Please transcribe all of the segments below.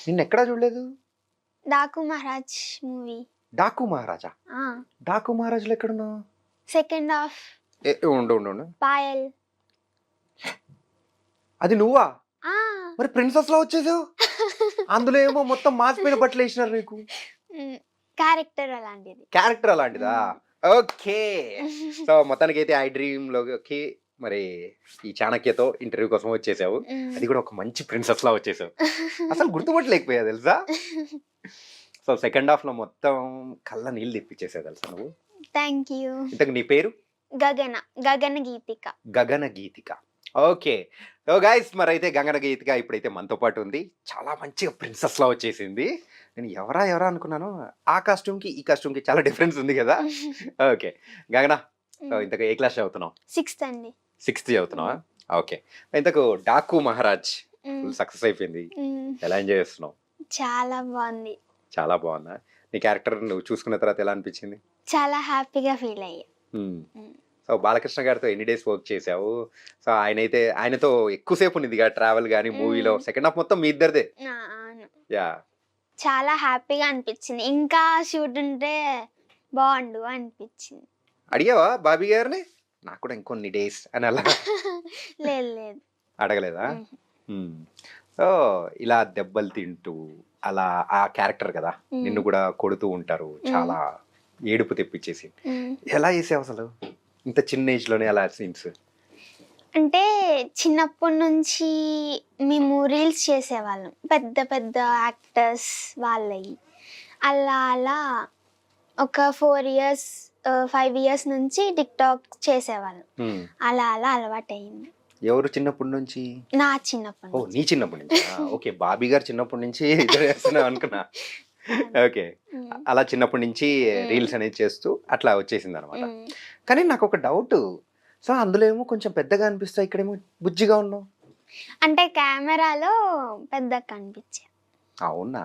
నిన్నెక్కడా చూడలేదు. డాకు మహారాజ్ మూవీ. 'డాకు మహారాజా'. 'డాకు మహారాజులో' ఎక్కడున్నావు? Second half ఉండు. పాయల్. అది నువ్వా? ఆ. మరి ప్రిన్సెస్ లా వచ్చేసావు. అందులో ఏమో మొత్తం మాసిపోయిన బట్టలు వేసినారు నీకు. క్యారెక్టర్ అలాంటిది. క్యారెక్టర్ అలాంటిదా? ఓకే. సో మొత్తానికి అయితే ఐ డ్రీమ్ లోకి మరి ఈ చాణక్యతో ఇంటర్వ్యూ కోసం వచ్చేసావు. అది కూడా ఒక మంచి ప్రిన్సెస్ లా వచ్చేసావు. అసలు గుర్తుపట్టలేకపోయా తెలుసా. సో సెకండ్ హాఫ్ లో మొత్తం కళ్ళ నీళ్ళు తెప్పించేసావు తెలుసా నువ్వు. Thank you. ఇంతకు నీ పేరు? గగన గీతిక. గగన గీతిక. ఓకే. సో గైస్ మరి అయితే గగన గీతిక ఇప్పుడైతే మనతో పాటు ఉంది. చాలా మంచిగా ప్రిన్సెస్ లా వచ్చేసింది. నేను ఎవరా అనుకున్నాను. ఆ కాస్ట్యూమ్కి ఈ కాస్ట్యూమ్కి చాలా డిఫరెన్స్ ఉంది కదా. ఓకే గగన, సో ఇంతకు ఏ క్లాస్ చదువుతున్నావు? 6th అండి. 6th చదువుతున్నావా? ఓకే. ఇంతకు డాకు మహారాజ్ ఫుల్ సక్సెస్ అయిపోయింది. ఎలా ఎంజాయ్ చేస్తున్నావు? చాలా బాగుంది. చాలా బాగుందా? నీ క్యారెక్టర్ నువ్వు చూసుకున్న తర్వాత ఎలా అనిపించింది? చాలా హ్యాపీగా ఫీల్ అయ్యా. సో బాలకృష్ణ గారితో ఎన్ని డేస్ వర్క్ చేసావు? సో ఆయనతో ఎక్కువసేపు ఉన్నది ట్రావెల్ కానీ మూవీలో. సెకండ్ హాఫ్ మొత్తం మీ ఇద్దరిదే. అవును. యా. చాలా హ్యాపీగా అనిపించింది. ఇంకా షూట్ ఉంటే బాగుండు అనిపించింది. అడిగావా బాబీ గారిని నాకు కూడా ఇంకొన్ని డేస్ అని అలా? లేదు. అడగలేదా? సో ఇలా దెబ్బలు తింటూ అలా ఆ క్యారెక్టర్ కదా, నిన్ను కూడా కొడుతూ ఉంటారు, చాలా ఏడుపు తెప్పించేసి. ఎలా చేసావు అసలు ఇంత చిన్న ఏజ్ లోనే అలా సీన్స్? అంటే చిన్నప్పటి నుంచి మేము రీల్స్ చేసేవాళ్ళం, పెద్ద పెద్ద యాక్టర్స్ వాళ్ళవి. అలా ఒక 4 years 5 years నుంచి టిక్ టాక్ చేసేవాళ్ళం. అలా అలవాటు అయింది. ఎవరు చిన్నప్పటి నుంచి? నా చిన్నప్పటి ఓ నీ చిన్నప్పటి నుంచి. ఓకే, బాబీ గారు చిన్నప్పటి నుంచి ఇద్దరు చేస్తున్నావు అనుకున్నా. ఓకే, అలా చిన్నప్పటి నుంచి రీల్స్ అనేది చేస్తూ అట్లా వచ్చేసింది అనమాట. కానీ నాకు ఒక డౌట్. సో అందులో ఏమో కొంచెం పెద్దగా అనిపిస్తాయి, ఇక్కడేమో బుజ్జిగా ఉన్నావు. అంటే కెమెరాలో పెద్దగా కనిపించా. అవునా?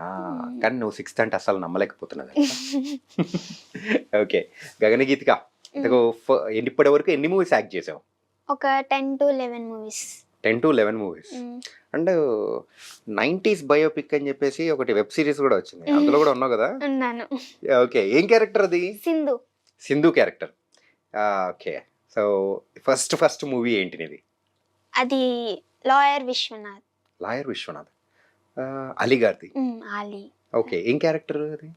కానీ నువ్వు 6th అంటే అసలు నమ్మలేకపోతున్నది. ఓకే గగనగీతిక, ఇప్పటి వరకు ఎన్ని మూవీస్ యాక్ట్ చేసావు? ఒక 10 to 11 movies. 10 to 11 movies. And 90s biopic అని చెప్పేసి ఒకటి వెబ్ సిరీస్ కూడా వచ్చింది, అందులో కూడా ఉన్నావు కదా? ఉన్నాను. ఓకే, ఏం క్యారెక్టర్ అది? Sindhu character. Okay. So first movie ఏంటి నీది? అది లాయర్ విశ్వనాథ్. అలీ గారిది. అలీ. ఓకే, ఏం క్యారెక్టర్ అది?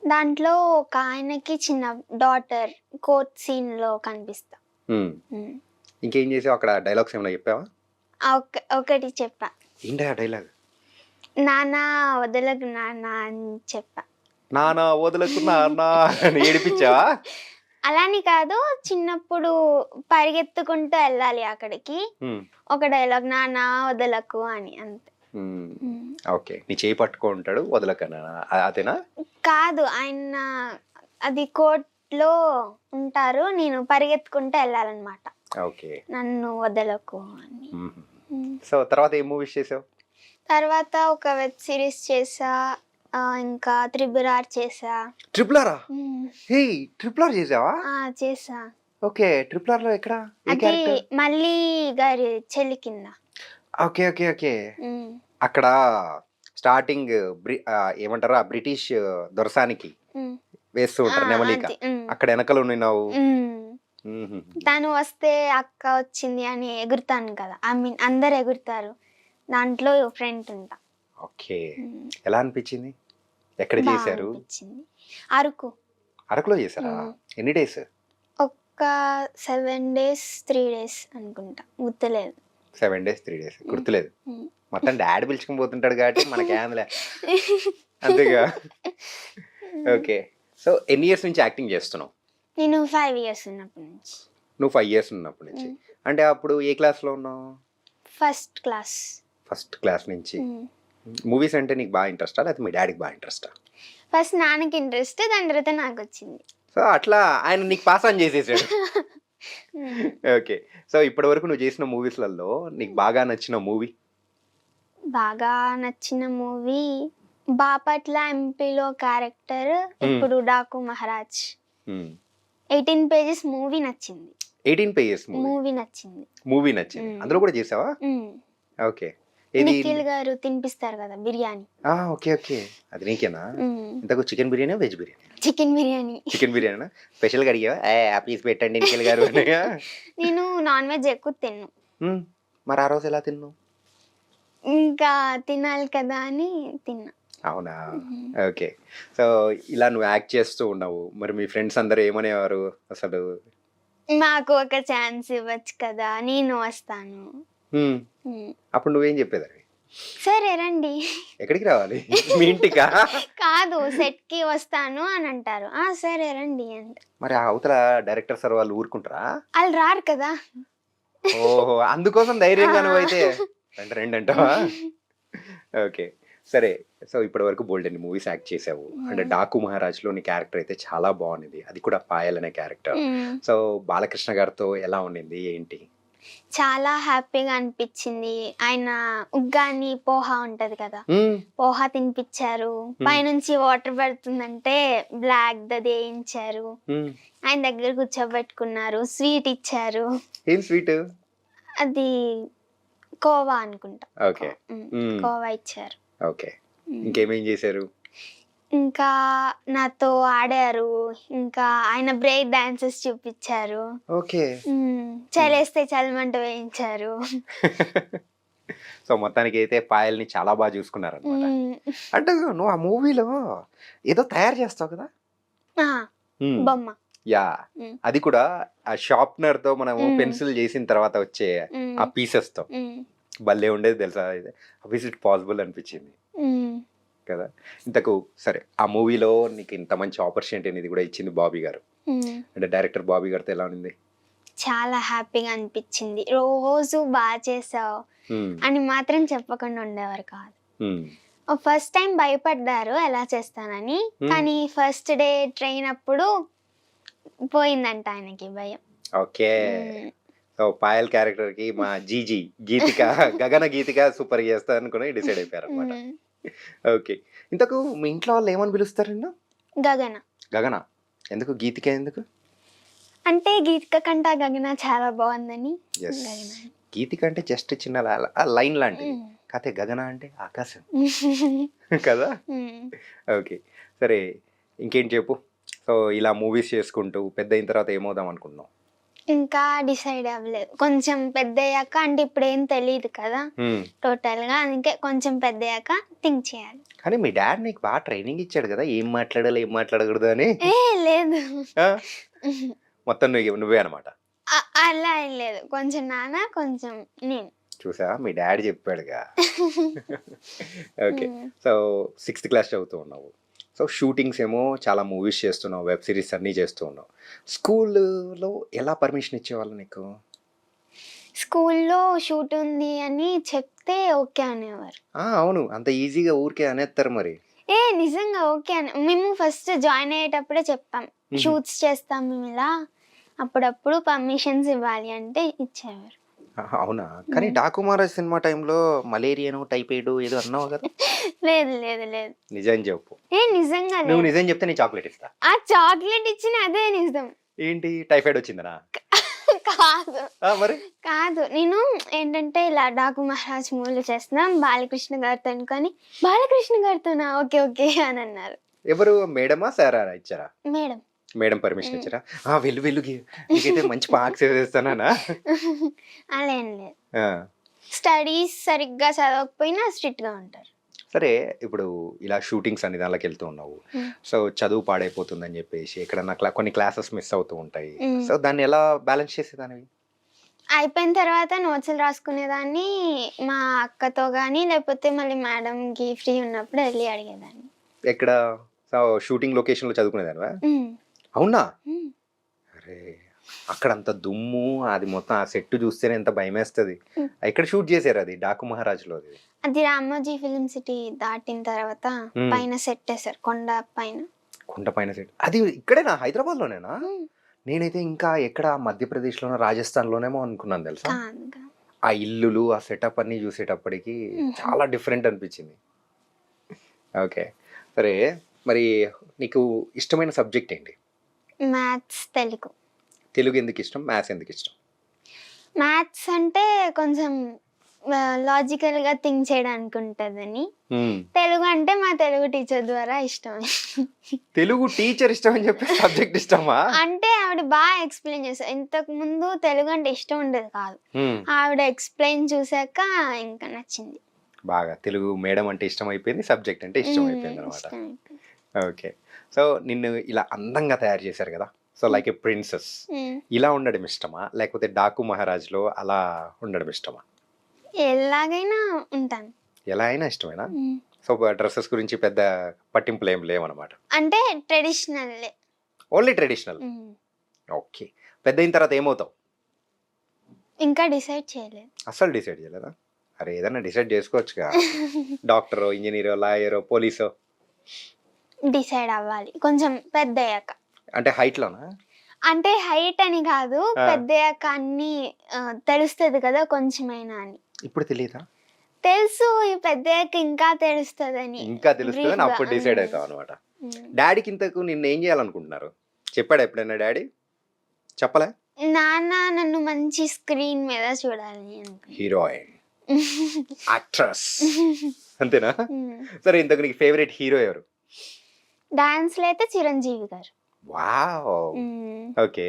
దాంట్లో ఒక ఆయనకి చిన్న డాటర్ కోర్ట్ సీన్ లో కనిపిస్తా. ఇంకేం చేసావు అక్కడ? డైలాగ్స్ ఏమైనా చెప్పావా? ఒకటి చెప్పా. ఏంటి ఆ డైలాగ్? నానా వదలకు నానా అని చెప్పా. నానా వదలకు నానా అని ఏడిపించావా? అలాని కాదు, చిన్నప్పుడు పరిగెత్తుకుంటూ వెళ్ళాలి అక్కడికి, ఒక డైలాగ్ నానా వదలకు అని, అంతే. ఓకే, నీ చేయి పట్టుకుంటాడు వదలకనా, అదేనా? కాదు, ఆయన అది కోర్ట్ లో ఉంటారు, నేను పరిగెత్తుకుంటూ వెళ్ళాలన్నమాట. ఓకే, నన్ను వదలకు అని. సో తర్వాత ఏం మూవీస్ చేసావు? తర్వాత ఒక వెబ్ సిరీస్ చేసా, ఇంకా RRR చేసా. RRR చేసావా? చేసా. ఓకే, RRR లో ఎక్కడ? అది మళ్ళీ గారి చెల్లి కింద. Okay okay okay. అక్కడ స్టార్టింగ్ ఏమంటారు, ఆ బ్రిటిష్ దొరసానికి వేస్తూ ఉంటారు నెమలిక, అక్కడ వెనకలు ఉన్నావు. తను వస్తే అక్క వచ్చింది అని ఎగురుతాను కదా, అందరు ఎగురుతారు, దాంట్లో ఫ్రెండ్ ఉంటా. ఓకే, ఎలా అనిపించింది? ఎక్కడ చేశారు? అరకులో చేశారా? ఎన్ని డేస్? ఒక 7 days 3 days అనుకుంటా, గుర్తులేదు. 7 days 3 days గుర్తులేదు. మొత్తం డాడీ పిలుచుకుని పోతుంటాడు కాబట్టి మనకి ఏంలే, అంతేగా. ఓకే, సో ఎన్ని ఇయర్స్ నుంచి యాక్టింగ్ చేస్తున్నావు? నేను 5 years ఉన్నప్పటి నుంచి. నువ్వు 5 years ఉన్నప్పటి నుంచి అంటే అప్పుడు ఏ క్లాస్లో ఉన్నావు? ఫస్ట్ క్లాస్ నుంచి. మూవీస్ అంటే నీకు బాగా ఇంట్రెస్టా లేకపోతే మీ డాడీకి బాగా ఇంట్రెస్టా? ఫస్ట్ నాన్నకి ఇంట్రెస్ట్, దాని తర్వాత నాకు వచ్చింది. సో అట్లా ఆయన నీకు పాస్ ఆన్ చేసేసాడు. ఓకే, సో ఇప్పటి వరకు నువ్వు చేసిన మూవీస్లలో నీకు బాగా నచ్చిన మూవీ బాపట్ల ఎంపీలో క్యారెక్టర్, ఇప్పుడు డాకు మహారాజ్. 18 pages మూవీ నచ్చింది. 18 pages మూవీ నచ్చింది. అందులో కూడా చేసావా? ఓకే, ఏది నిఖిల్ గారు తినిపిస్తారు కదా బిర్యానీ. ఓకే ఓకే, అది నీకేనా? ఇంతకు chicken biryani veg biryani? Chicken biryani. Chicken biryani స్పెషల్గా అడిగావా? ఆ పీస్ పెట్టండి నిఖిల్ గారు అన్నయ్య. నేను నాన్ వెజ్ ఎక్కువ తిన్ను. మరి ఆ రోజు ఎలా తిన్నావు? ఇంకా తినాలి కదా అని తిన్నా. అవునా, ఓకే. సో ఇలా నువ్వు యాక్ట్ చేస్తూ ఉన్నావు, మరి మీ ఫ్రెండ్స్ అందరూ ఏమనేవారు అసలు? మాకు ఒక ఛాన్స్ ఇవ్వచ్చు కదా, నేను వస్తాను. అప్పుడు నువ్వేం చెప్పేదాన్ని? సరే రండి. ఎక్కడికి రావాలి? మీ ఇంటికా? కాదు, సెట్ కి వస్తాను అని అంటారు. సరే రండి అంటే. మరి ఆ అవతల డైరెక్టర్ సార్ వాళ్ళు ఊరుకుంటారా? వాళ్ళు రారు కదా. ఓహో, అందుకోసం ధైర్యంగా నువ్వైతే రండి రండి అంటావా? ఓకే, సరే. సో ఇప్పటి వరకు బోల్డ్ అన్ని మూవీస్ యాక్ట్ చేసావు. అంటే డాకు మహారాజ్లో నీ క్యారెక్టర్ అయితే చాలా బాగుంది, అది కూడా పాయల్ అనే క్యారెక్టర్. సో బాలకృష్ణ గారితో ఎలా ఉండింది ఏంటి? చాలా హ్యాపీగా అనిపించింది. ఆయన ఉగ్గాని పోహా ఉంటది కదా, పోహా తినిపించారు. పైనుంచి వాటర్ పడుతుందంటే బ్లాక్ దది వేయించారు. ఆయన దగ్గర కూర్చోబెట్టుకున్నారు, స్వీట్ ఇచ్చారు. ఏం స్వీట్? అది కోవా అనుకుంటా. ఓకే, కోవా ఇచ్చారు. ఓకే. ఇంకేమేం చేశారు? ఇంకా నాతో ఆడారు. ఇంకా ఆయన బ్రేక్ డాన్సెస్ చూపించారు. ఓకే. చలేస్తే చలమంట వేయించారు. సో మొత్తానికి అయితే పాయల్ని చాలా బాగా చూసుకున్నారు అనమాట. అంటే నువ్వు ఆ మూవీలో ఏదో తయారు చేస్తావు కదా? బొమ్మ. యా, అది కూడా ఆ షార్ప్నర్ తో మనం పెన్సిల్ చేసిన తర్వాత వచ్చే ఆ పీసెస్ తో భలే ఉండేది తెలుసా? ఇట్ పాసిబుల్ అనిపించింది కదా. ఇంతకు సరే, ఆ మూవీలో నీకు ఇంత మంచి ఆపర్చునిటీ అనేది కూడా ఇచ్చింది బాబీ గారు. అంటే డైరెక్టర్ బాబీ గారితో ఎలా ఉంది? చాలా హ్యాపీగా అనిపించింది. రోజు బాగా చేసావు అని మాత్రం చెప్పకుండా ఉండేవారు కాదు. ఫస్ట్ టైం భయపడ్డారు ఎలా చేస్తానని, కానీ ఫస్ట్ డే ట్రైన్ అప్పుడు పోయిందంట ఆయనకి భయం. ఓకే. సో పాయల్ క్యారెక్టర్ కి మా జీజీ గీతిక గగన గీతిక సూపర్ చేస్తా అనుకుని డిసైడ్ అయిపోయారు అనమాట. ఓకే. ఇంతకు మీ ఇంట్లో వాళ్ళు ఏమని పిలుస్తారండి? గగన. గగన ఎందుకు? గీతిక ఎందుకు? అంటే గీతిక కంటే గగన చాలా బాగుందని. గీతిక అంటే జస్ట్ చిన్న లైన్ లాంటిది, కాకపోతే గగన అంటే ఆకాశం కదా. ఓకే, సరే. ఇంకేం చెప్పు. సో ఇలా మూవీస్ చేసుకుంటూ పెద్ద అయిన తర్వాత ఏమవుదాం అనుకుంటున్నావు? ఇంకా డిసైడ్ అవ్వలేదు. కొంచెం పెద్ద అయ్యాక, అంటే ఇప్పుడు ఏం తెలియదు కదా టోటల్ గా, అందుకే కొంచెం పెద్ద అయ్యాక థింక్ చేయాలి. కానీ మీ డాడ్ నీకు బాగా ట్రైనింగ్ ఇచ్చాడు కదా, ఏం మాట్లాడాలి ఏం మాట్లాడకూడదు అని. లేదు, మొత్తం నువ్వే అనమాట. అలా ఏం లేదు, కొంచెం నాన్న కొంచెం నేను. చూసా, మీ డాడీ చెప్పాడుగా. ఓకే. సో 6th క్లాస్ చదువుతూ ఉన్నావు. సో షూటింగ్స్ ఏమో చాలా మూవీస్ చేస్తున్నావు, వెబ్ సిరీస్ అన్నీ చేస్తూ ఉన్నావు. స్కూల్లో ఎలా పర్మిషన్ ఇచ్చేవాళ్ళు నీకు? స్కూల్లో షూట్ ఉంది అని చెప్తే ఓకే అనేవారు. అవును, అంత ఈజీగా ఊరికే అనేస్తారు మరి. నిజంగా ఓకే అని మేము ఫస్ట్ జాయిన్ అయ్యేటప్పుడే చెప్పాం, షూట్స్ చేస్తాం మేము ఇలా, అప్పుడప్పుడు పర్మిషన్స్ ఇవ్వాలి అంటే ఇచ్చేవారు. అవునా? కానీ డాకు మహారాజ్ సినిమా టైంలో మలేరియాను టైఫాయిడ్ ఏదో అన్నావు కదా? లేదు లేదు లేదు, నిజం చెప్పు. నిజంగా నువ్వు నిజం చెప్తే నీ చాక్లెట్ ఇస్తా. ఆ చాక్లెట్ ఇచ్చిన అదే నిజం. ఏంటి, టైఫాయిడ్ వచ్చిందనా? కాదు మరి కాదు, నేను ఏంటంటే ఇలా డాకు మహారాజ్ మూవీలు చేస్తున్నాం బాలకృష్ణ గారితో అనుకొని, బాలకృష్ణ గారితోనా, ఓకే ఓకే అని అన్నారు. ఎవరు, మేడమా సారా ఇచ్చారా? మేడం. మేడం పర్మిషన్ ఇచ్చారా? వెళ్ళు వెళ్ళు, నీకైతే మంచి పార్క్స్ వేస్తానా? అలా ఏం లేదు, స్టడీస్ సరిగ్గా చదవకపోయినా స్ట్రిక్ట్ గా ఉంటారు. సరే, ఇప్పుడు ఇలా షూటింగ్స్ అనే దానిలోకి వెళ్తూ ఉన్నావు. సో చదువు పాడైపోతుందని చెప్పేసి ఎక్కడన్నా కొన్ని క్లాసెస్ మిస్ అవుతూ ఉంటాయి. సో దాన్ని ఎలా బ్యాలెన్స్ చేసేదానివి? అయిపోయిన తర్వాత నోట్స్లు రాసుకునేదాన్ని మా అక్కతో కానీ, లేకపోతే మళ్ళీ మేడంకి ఫ్రీ ఉన్నప్పుడు వెళ్ళి అడిగేదాన్ని. ఎక్కడ? సో షూటింగ్ లొకేషన్లో చదువుకునేదానివా? అవునా? అరే, అక్కడ అంత దుమ్ము, అది మొత్తం ఆ సెట్ చూస్తేనే ఎంత భయం వేస్తుంది. ఎక్కడ షూట్ చేశారు అది? డాకు మహారాజ్లో. అది రామోజీ ఫిల్మ్ సిటీ దాటిన తర్వాత పైన సెట్ వేశారు, కొండ పైన. కొండ పైన సెట్ అది ఇక్కడేనా, హైదరాబాద్ లోనేనా? నేనైతే ఇంకా ఎక్కడ మధ్యప్రదేశ్లోనో రాజస్థాన్లోనేమో అనుకున్నాను తెలుసా. ఆ ఇల్లులు, ఆ సెటప్ అన్ని చూసేటప్పటికి చాలా డిఫరెంట్ అనిపించింది. ఓకే, సరే. మరి నీకు ఇష్టమైన సబ్జెక్ట్ ఏంటి? మ్యాథ్స్, తెలుగు. తెలుగు ఎందుకు ఇష్టం, మ్యాథ్స్ ఎందుకు ఇష్టం? మ్యాథ్స్ అంటే కొంచెం లాజికల్ గా థింక్ చేయడానికి ఉంటదని. తెలుగు అంటే మా తెలుగు టీచర్ ద్వారా ఇష్టం. తెలుగు టీచర్ ఇష్టం అని చెప్పి సబ్జెక్ట్ ఇష్టమా? అంటే ఆవిడ బాగా ఎక్స్ప్లెయిన్ చేస్తారు. ఇంతకు ముందు తెలుగు అంటే ఇష్టం ఉండేది కాదు. ఆవిడ ఎక్స్ప్లెయిన్ చూసాక ఇంకా నచ్చింది. బాగా తెలుగు మేడం అంటే ఇష్టం అయిపోయింది, సబ్జెక్ట్ అంటే ఇష్టం అయిపోయింది అనమాట. ఓకే. సో నిన్ను ఇలా అందంగా తయారు చేశారు కదా, సో లైక్ ఏ ప్రిన్సెస్, ఇలా ఉండడం ఇష్టమా లేకపోతే డాకు మహారాజ్లో అలా ఉండడం ఇష్టమా? ఎలాగైనా ఉంటాను. ఎలా అయినా ఇష్టమేనా? సో డ్రెస్సెస్ గురించి పెద్ద పట్టింపులు ఏం లేవన్నమాట. అంటే ట్రెడిషనల్. Only traditional. ఓకే. పెద్ద అయిన తర్వాత ఏమవుతావు? ఇంకా డిసైడ్ చేయలేదు. అస్సలు డిసైడ్ చేయలేదా? అరే ఏదన్నా డిసైడ్ చేసుకోవచ్చుగా. డాక్టరో, ఇంజనీరో, లాయరో, పోలీసో. డిసైడ్ అవ్వాలి కొంచెం పెద్ద అయ్యాక. అంటే హైట్లోనా? అంటే హైట్ అని కాదు, పెద్ద అయ్యాక అన్ని తెలుస్తుంది కదా కొంచెమైనా అని. ఇప్పుడు తెలియదా? తెలుసు, ఈ పెద్ద అయ్యాక ఇంకా తెలుస్తుందని. ఇంకా తెలుస్తుందని అప్పుడు డిసైడ్ అవుతావు అనమాట. డాడీకి ఇంతకు నిన్ను ఏం చేయాలనుకుంటున్నారు? చెప్పాడు ఎప్పుడైనా డాడీ? చెప్పలే? నాన్న నన్ను మంచి స్క్రీన్ మీద చూడాలని అనుకుంటున్నాను. హీరోయిన్, యాక్ట్రెస్ అంతేనా? సరే ఇంతకు నీకు ఫేవరెట్ హీరో ఎవరు? డాన్స్ లో అయితే చిరంజీవి గారు. వావ్. ఓకే.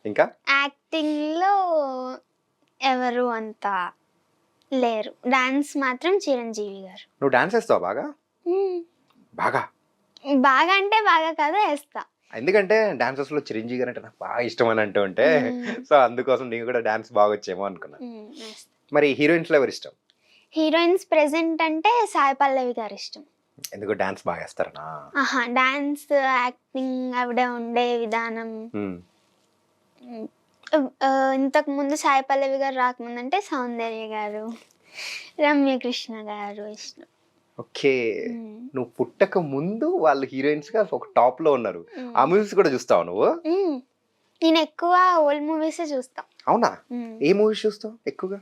ఇంకా యాక్టింగ్ లో ఎవరు అంత లేరు. డాన్స్ మాత్రం చిరంజీవి గారు. నువ్వు డాన్స్ వేస్తావు బాగా? బాగా బాగా అంటే బాగా కాదు, వేస్తా. ఎందుకంటే డాన్సర్స్ లో చిరంజీవి గారు అంటే నాకు బాగా ఇష్టం అని అంటూ ఉంటే, సో అందుకోసం నీకు కూడా డాన్స్ బాగా వచ్చేమో అనుకున్నా. మరి హీరోయిన్స్ లో ఎవరు ఇష్టం? హీరోయిన్స్ ప్రెసెంట్ అంటే సాయి పల్లవి గారు ఇష్టం. ఎందుకు డాన్స్ బాగా వేస్తారనా? డాన్స్, యాక్టింగ్, ఆవిడ ఉండే విధానం. ఇంతకు ముందు సాయి పల్లవి గారు రాకముందు అంటే సౌందర్య గారు, రమ్యకృష్ణ గారు ఇష్టం. ఓకే. నువ్వు పుట్టక ముందు వాళ్ళు హీరోయిన్స్ గా ఒక టాప్ లో ఉన్నారు. ఆ మూవీస్ కూడా చూస్తావు నువ్వు? నేను ఎక్కువ ఓల్డ్ మూవీస్ చూస్తా. అవునా? ఏ మూవీస్ చూస్తావు ఎక్కువగా?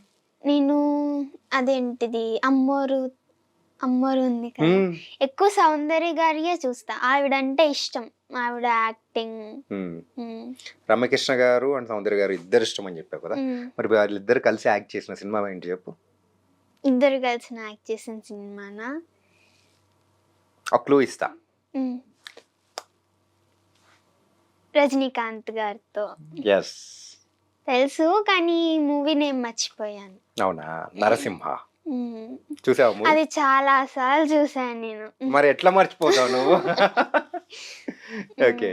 నేను అదేంటిది అమ్మోరు ఉంది కదా, ఎక్కువ సౌందర్య గారియే చూస్తా. ఆవిడంటే ఇష్టం, ఆవిడ యాక్టింగ్. రమ్యకృష్ణ గారు అండ్ సౌందర్య గారు ఇద్దరు ఇష్టం అని చెప్పావు కదా, మరి వాళ్ళిద్దరు కలిసి యాక్ట్ చేసిన సినిమా ఏంటి చెప్పు? ఇద్దరు కలిసి యాక్ట్ చేసిన సినిమానా? ఒక క్లూ ఇస్తా. రజనీకాంత్ గారితో. ఎస్ తెలుసు, కానీ మూవీ నేమ్ మర్చిపోయాను. అవునా? నరసింహ చూసావా? అది చాలా సార్లు చూసాను నేను. మరి ఎట్లా మర్చిపోతావు నువ్వు? ఓకే.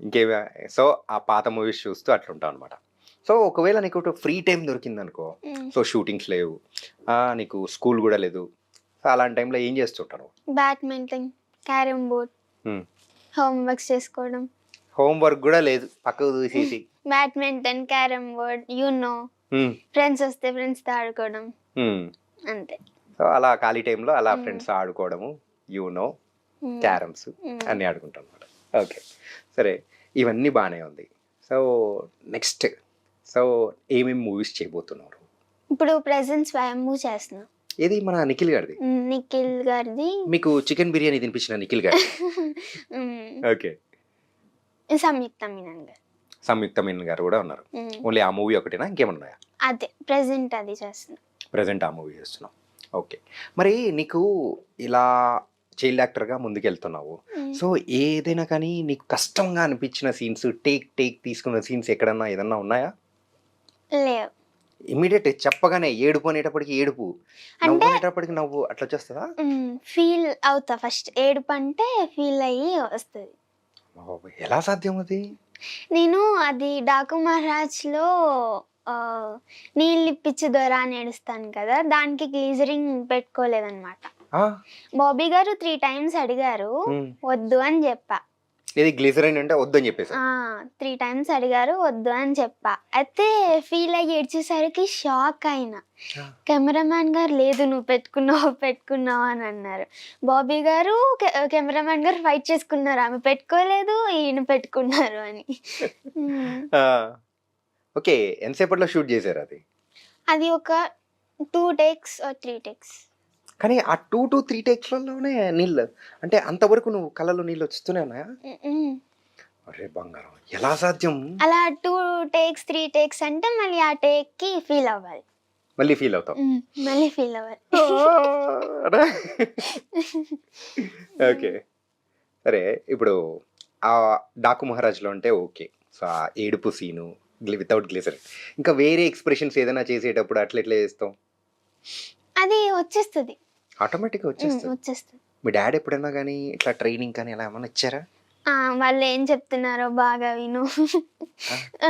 ఇంకేమి? సో ఆ పాత మూవీస్ చూస్తూ అట్లుంటావు అనమాట. సో ఒకవేళ నీకు ఫ్రీ టైం దొరికింది అనుకో, సో షూటింగ్స్ లేవు, నీకు స్కూల్ కూడా లేదు, సో అలాంటి టైంలో ఏం చేస్తుంటావు? బ్యాడ్మింటన్, క్యారమ్ బోర్డ్, హోంవర్క్స్ చేసుకోవడం. హోంవర్క్ కూడా లేదు, పక్కకు చూసేసి బ్యాడ్మింటన్, క్యారమ్ బోర్డ్, ఫ్రెండ్స్ వస్తే ఫ్రెండ్స్ తో ఆడుకోవడం, అంతే. సో అలా ఖాళీ టైంలో అలా ఫ్రెండ్స్ ఆడుకోవడము, క్యారమ్స్ అన్నీ ఆడుకుంటాం అనమాట. ఓకే సరే, ఇవన్నీ బాగానే ఉంది. సో నెక్స్ట్, సో ఏమేమి మూవీస్ చేయబోతున్నారు? ఇప్పుడు ప్రెజెంట్ స్వయంభూ చేస్తున్నా. ఏది? మన నిఖిల్ గారిది. నిఖిల్ గారిది. మీకు చికెన్ బిర్యానీ తినిపించిన నిఖిల్ గారి. ఓకే. సంయుక్త మీనన్ గారు. సంయుక్త మీనన్ గారు కూడా ఉన్నారు. ఓన్లీ ఆ మూవీ ఒకటేనా, ఇంకేమన్నా ఉన్నాయా? అదే ప్రెజెంట్ అది చేస్తున్నా. ప్రెజెంట్ ఆ మూవీ చేస్తున్నావు. ఓకే. మరి నీకు ఇలా చైల్డ్ యాక్టర్గా ముందుకెళ్తున్నావు, సో ఏదైనా కానీ నీకు కష్టంగా అనిపించిన సీన్స్, టేక్ తీసుకున్న సీన్స్ ఎక్కడన్నా ఏదన్నా ఉన్నాయా? లేవు. ఇమీడియట్ చెప్పగానే ఏడుపు అనేటప్పటికి ఏడుపు, నవ్వు అనేటప్పటికి నవ్వు, అట్లా వచ్చేస్తుందా? ఫీల్ అవుతా ఫస్ట్. ఏడుపు అంటే ఫీల్ అయ్యి వస్తుంది. ఎలా సాధ్యం అది? నేను అది డాకు మహారాజ్లో నీళ్ళు ఇప్పించి దొర అని ఏడుస్తాను కదా, దానికి గ్లీజరింగ్ పెట్టుకోలేదన్నమాట. బాబీ గారు 3 times అడిగారు, వద్దు అని చెప్పా. ఇది గ్లిజరిన్ అంటే వద్దు అని చెప్పేసి 3 times అడిగారు, వద్దు అని చెప్పా. అయితే ఫీల్ అయ్యి ఏడ్చేసరికి షాక్ అయినా. కెమెరామ్యాన్ గారు లేదు నువ్వు పెట్టుకున్నావు అని అన్నారు. బాబీ గారు కెమెరామ్యాన్ గారు ఫైట్ చేసుకున్నారు, ఆమె పెట్టుకోలేదు ఈయన పెట్టుకున్నారు అని. ఓకే. ఎంతసేపట్లో షూట్ చేశారు అది? అది ఒక 2 takes or 3 takes. కానీ ఆ 2 to 3 takesలోనే నీళ్ళు అంటే అంతవరకు నువ్వు కళ్ళలో నీళ్ళు వస్తూనే ఉన్నాయా? అరే బంగారం, ఎలా సాధ్యం? అలా 2 takes 3 takes అంటే మళ్ళీ ఆ టేక్ కి ఫీల్ అవ్వాలి. మళ్ళీ ఫీల్ అవుతావు. మళ్ళీ ఫీల్ అవ్వాలి. ఓకే. సరే ఇప్పుడు ఆ 'డాకు మహారాజ్'లో అంటే ఓకే. సో, ఆ ఏడుపు సీను వితౌట్ గ్లిసరిన్. ఇంకా వేరే ఎక్స్‌ప్రెషన్స్ ఏదైనా చేసేటప్పుడు అట్లా ఎట్లా చేస్తావు? అది వచ్చేస్తది. ఆటోమేటిక్‌గా వచ్చేస్తది. వచ్చేస్తది. మీ డాడీ ఎప్పుడైనా గానీ ఇట్లా ట్రైనింగ్ కానీ అలా ఏమన్నా ఇచ్చారా? వాళ్ళు ఏం చెప్తున్నారో బాగా విను. ఆ!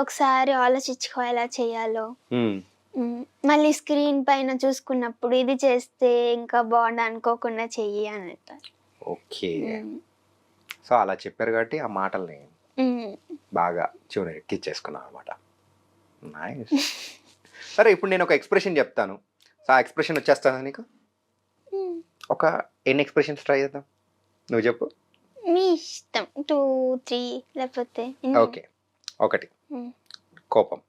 ఒకసారి ఆలోచించుకో ఎలా చేయాలో. హ్మ్. మళ్ళీ స్క్రీన్ పైన చూసుకున్నప్పుడు ఇది చేస్తే ఇంకా బాగుండు అనుకోకుండా చెయ్యి అని అంటారు. ఓకే. సో, అలా చెప్పారు కాబట్టి ఆ మాటల్ని బాగా చెవుని ఎక్కించేసుకున్నావు అనమాట. నైస్. సరే ఇప్పుడు నేను ఒక ఎక్స్‌ప్రెషన్ చెప్తాను. సో, ఆ ఎక్స్‌ప్రెషన్ వచ్చేస్తదా నీకు? ఒక ఎన్ని ఎక్స్‌ప్రెషన్స్ ట్రై చేద్దాం? నువ్వు చెప్పు. మీ ఇష్టం. 2, 3 లేకపోతే ఓకే. ఒకటి కోపం.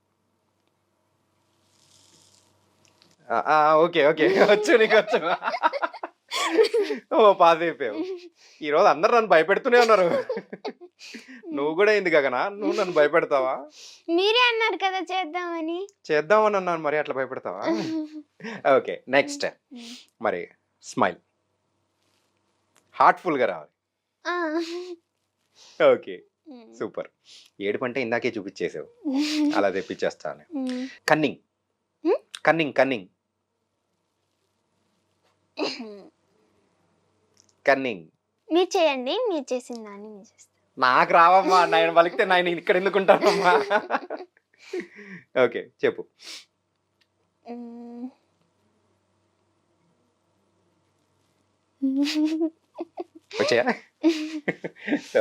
ఓకే. ఓకే. వచ్చు నీకొచ్చు. పాస్ అయిపోయావు. ఈరోజు అందరూ నన్ను భయపెడుతూనే ఉన్నారు. నువ్వు కూడా ఏంది గగనా? నువ్వు నన్ను భయపెడతావా? మీరే అన్నారు కదా చేద్దామని. చేద్దామని అన్నాను మరి అట్లా భయపెడతావా? ఓకే. నెక్స్ట్ మరి స్మైల్. హార్ట్‌ఫుల్‌గా రావాలి. ఓకే. సూపర్. ఏడుపంటే ఇందాకే చూపించేసావు. అలా తెప్పించేస్తాను. కన్నింగ్. కన్నింగ్. కన్నింగ్. మీరు చేయండి. మీరు చేసిన దాన్ని నేను చేస్తాను. నాకు రావమ్మా. నేను పలికితే నేను ఇక్కడ ఎందుకుంటానమ్మా? ఓకే. చెప్పు. వచ్చాయా?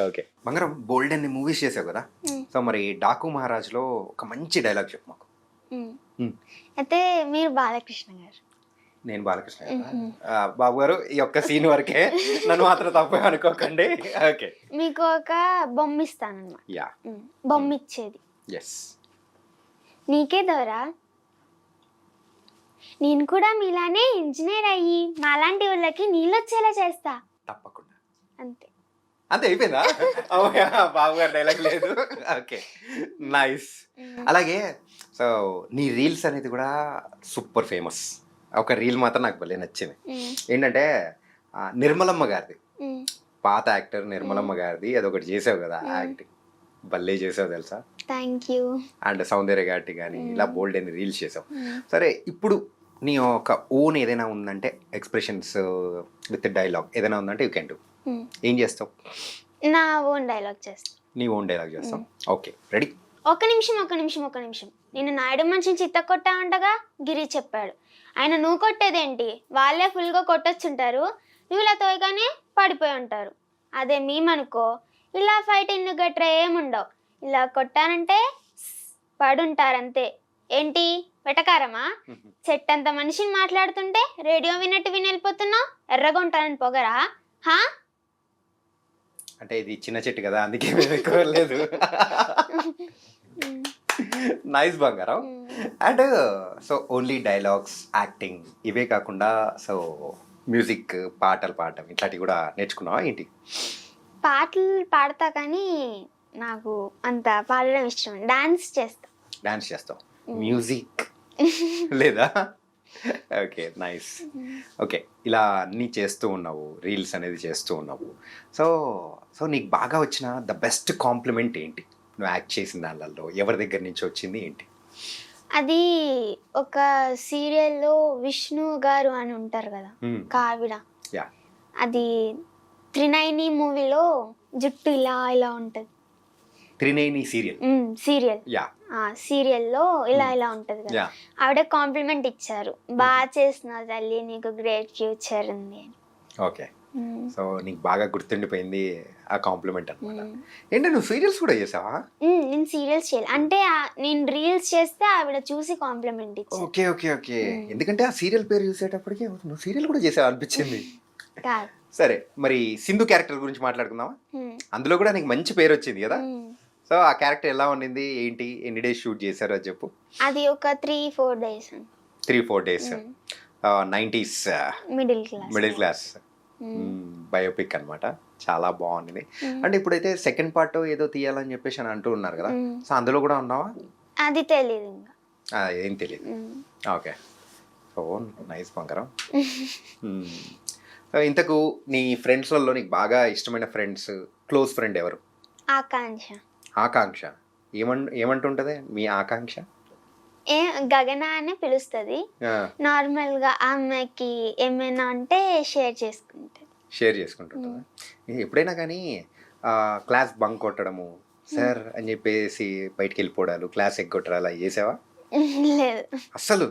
ఓకే. బంగారం బోల్డ్ అన్ని మూవీస్ చేసావు కదా. సో మరి 'డాకు మహారాజ్'లో ఒక మంచి డైలాగ్ చెప్పు మాకు. అయితే మీరు బాలకృష్ణ గారు. నేను బాలకృష్ణ గారా? బాబు గారు ఈ ఒక్క సీన్ వరకే నన్ను మాత్రం తప్పు అనుకోకండి. ఓకే. మీకు ఒక బొమ్మ ఇస్తానన్నమాట. యా. బొమ్మ ఇచ్చేది. ఎస్. నీకే దొరా. నేను కూడా మీలానే ఇంజనీర్ అయ్యి మాలాంటి వాళ్ళకి నీళ్ళు వచ్చేలా చేస్తా. తప్పకుండా. అంతే. అంతే అయిపోయిందా? బాబు గారు డైలాగ్ లేదు. ఓకే. నైస్. అలాగే సో నీ రీల్స్ అనేది కూడా సూపర్ ఫేమస్. ఒక రీల్ మాత్రం నాకు భలే నచ్చింది. ఏంటంటే నిర్మలమ్మ గారిది, పాత యాక్టర్ నిర్మలమ్మ గారిది అదొకటి చేసావు కదా యాక్టింగ్. భలే చేసావు తెలుసా. Thank you. అండ్ సౌందర్య గారి కానీ ఇలా బోల్డ్ అని రీల్స్ చేసావు. సరే ఇప్పుడు నీ ఒక ఓన్ ఏదైనా ఉందంటే ఎక్స్ప్రెషన్స్ విత్ డైలాగ్ ఏదైనా ఉందంటే యూ కెన్ డూ. ఏం చేస్తావు? నా ఓన్ డైలాగ్ చేస్తా. నీ ఓన్ డైలాగ్ చేస్తావు. Okay ready. ఒక నిమిషం. నేను నాయుడు మనిషిని చిత్త కొట్టా అంటగా గిరి చెప్పాడు. ఆయన నువ్వు కొట్టేదేంటి? వాళ్ళే ఫుల్గా కొట్టొచ్చుంటారు, నువ్వు ఇలా తోయగానే పడిపోయి ఉంటారు. అదే మేమనుకో ఇలా ఫైటింగ్ గట్రా ఏముండవు, ఇలా కొట్టానంటే పడుంటారంతే. ఏంటి వెటకారమా? చెట్టు అంత మనిషిని మాట్లాడుతుంటే రేడియో విన్నట్టు విని వెళ్ళిపోతున్నావు. ఎర్రగా ఉంటానని పొగరా? అంటే ఇది చిన్న చెట్టు కదా అందుకే మేము ఎక్కువ లేదు. నైస్ బంగారం. And so only dialogues acting ఇవే కాకుండా సో మ్యూజిక్ పాటలు పాడటం ఇట్లాంటివి కూడా నేర్చుకున్నావా ఏంటి? పాటలు పాడతా కానీ నాకు అంత పాడడం ఇష్టం. డాన్స్ చేస్తావు. మ్యూజిక్ లేదా? Okay nice. ఓకే ఇలా అన్నీ చేస్తూ ఉన్నావు, రీల్స్ అనేది చేస్తూ ఉన్నావు. సో సో నీకు బాగా వచ్చిన ద బెస్ట్ కాంప్లిమెంట్ ఏంటి? నువ్వు యాక్ట్ చేసిన దానిలో ఎవరి దగ్గర నుంచి వచ్చింది ఏంటి? అది ఒక సీరియల్లో విష్ణు గారు అని ఉంటారు కదా, కావిడ. అది త్రినైని మూవీలో జుట్టు ఇలా ఇలా ఉంటది. త్రినైని సీరియల్లో ఇలా ఉంటది కదా. ఆవిడ కాంప్లిమెంట్ ఇచ్చారు, బాగా చేస్తున్నావు తల్లి, నీకు గ్రేట్ ఫ్యూచర్ ఉంది అని. ఓకే. సో నీకు బాగా గుర్తుండిపోయింది ఆ కాంప్లిమెంట్ అన్నమాట. ఏంటి నువ్వు సీరియల్స్ కూడా చేసావా? నేను సీరియల్స్ చేయాలి అంటే నేను రీల్స్ చేస్తే ఆవిడ చూసి కాంప్లిమెంట్ ఇచ్చారు. Okay okay okay. ఎందుకంటే ఆ సీరియల్ పేరు చూసేటప్పటికి నువ్వు సీరియల్ కూడా చేసావా అనిపించింది. సరే మరి సింధు క్యారెక్టర్ గురించి మాట్లాడుకుందామా? అందులో కూడా నీకు మంచి పేరు వచ్చింది కదా. సో ఆ క్యారెక్టర్ ఎలా ఉండింది ఏంటి, ఎన్ని డేస్ షూట్ చేశారో అది చెప్పు. అది ఒక 3-4 days. 3-4 days. 90s middle class biopic అన్నమాట. చాలా బాగుంది. అంటే ఇప్పుడైతే సెకండ్ పార్ట్ ఏదో తీయాలని చెప్పేసి అని అంటూ ఉన్నారు కదా. సో అందులో కూడా ఉన్నావా? అది తెలియదు ఇంకా. ఏం తెలియదు. ఓకే. ఓ నైస్ బంగారం. ఇంతకు నీ ఫ్రెండ్స్లలో నీకు బాగా ఇష్టమైన ఫ్రెండ్స్, క్లోజ్ ఫ్రెండ్ ఎవరు? ఆకాంక్ష. ఆకాంక్ష. ఏమంటుంటది మీ ఆకాంక్ష? గగన అని పిలుస్తుంది. నార్మల్గా ఆ అమ్మాయికి ఏమైనా అంటే షేర్ చేసుకుంటుంటుందా? ఎప్పుడైనా కానీ క్లాస్ బంక్ కొట్టడము, సార్ అని చెప్పేసి బయటికి వెళ్ళిపోవడాలు, క్లాస్ ఎగ్గొట్టడాలు అలా చేసావా? లేదు అస్సలు.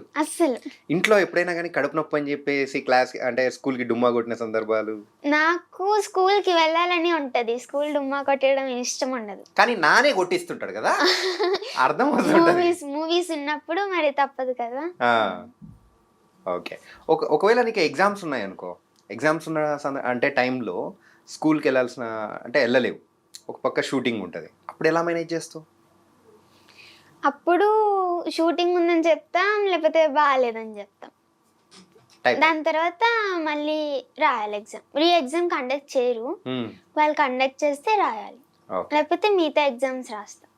ఇంట్లో ఎప్పుడైనా కానీ కడుపు నొప్పి అని చెప్పేసి క్లాస్ అంటే స్కూల్కి డుమ్మా కొట్టిన సందర్భాలు? నాకు స్కూల్కి వెళ్ళాలని ఉంటది, స్కూల్ డుమ్మా కొట్టడం ఇష్టం ఉండదు. కానీ నానే కొట్టిస్తుంటాడు కదా, అర్థం మూవీస్ ఉన్నప్పుడు మరి తప్పదు కదా. ఓకే. ఒకవేళ నీకు ఎగ్జామ్స్ ఉన్నాయనుకో, ఎగ్జామ్స్ ఉన్న అంటే టైంలో స్కూల్కి వెళ్ళాల్సిన అంటే వెళ్ళలేవు, ఒక పక్క షూటింగ్ ఉంటుంది, అప్పుడు ఎలా మేనేజ్ చేస్తావు? అప్పుడు షూటింగ్ ఉందని చెప్తాం, లేకపోతే బాగాలేదని చెప్తాం. దాని తర్వాత మళ్ళీ రాయాలి ఎగ్జామ్. ఎగ్జామ్ కండక్ట్ చేయరు, వాళ్ళు కండక్ట్ చేస్తే రాయాలి, లేకపోతే మిగతా ఎగ్జామ్స్ రాస్తాం.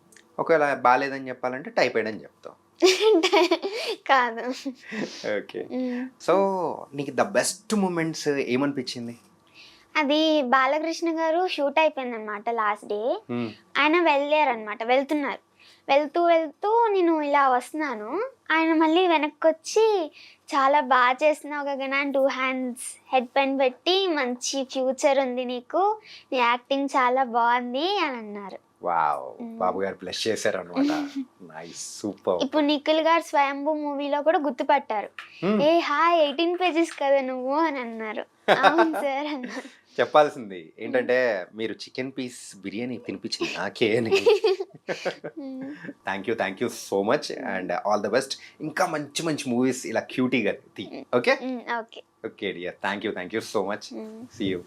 ఒకవేళ బాగాలేదని చెప్పాలంటే టైఫాయిడ్ అని చెప్తాం కాదు. ఓకే. సో నీకు ద బెస్ట్ మూమెంట్స్ ఏమనిపించింది? అది బాలకృష్ణ గారు షూట్ అయిపోయింది అనమాట లాస్ట్ డే. ఆయన వెళ్తున్నారు. వెళ్తూ నేను ఇలా వస్తున్నాను, ఆయన మళ్ళీ వెనక్కి వచ్చి చాలా బాగా చేస్తున్నావు గగన, 2 hands హెడ్ పైన పెట్టి మంచి ఫ్యూచర్ ఉంది నీకు, నీ యాక్టింగ్ చాలా బాగుంది అని అన్నారు. వావ్, బాబు గారు బ్లెస్ చేశారు అన్నమాట. Nice, super. ఇప్పుడు నిఖిల్ గారు స్వయంభూ మూవీలో కూడా గుర్తుపట్టారు. ఏ హాయ్ 18 pages కదా నువ్వు అని అన్నారు. అవును సార్ అన్నారు. చెప్పాల్సింది ఏంటంటే మీరు చికెన్ పీస్ బిర్యానీ తినిపించింది నాకే అని. Thank you so much and all the best. ఇంకా మంచి మంచి మూవీస్ ఇలా క్యూటీగా తీ. Okay okay okay dear, thank you so much. See you.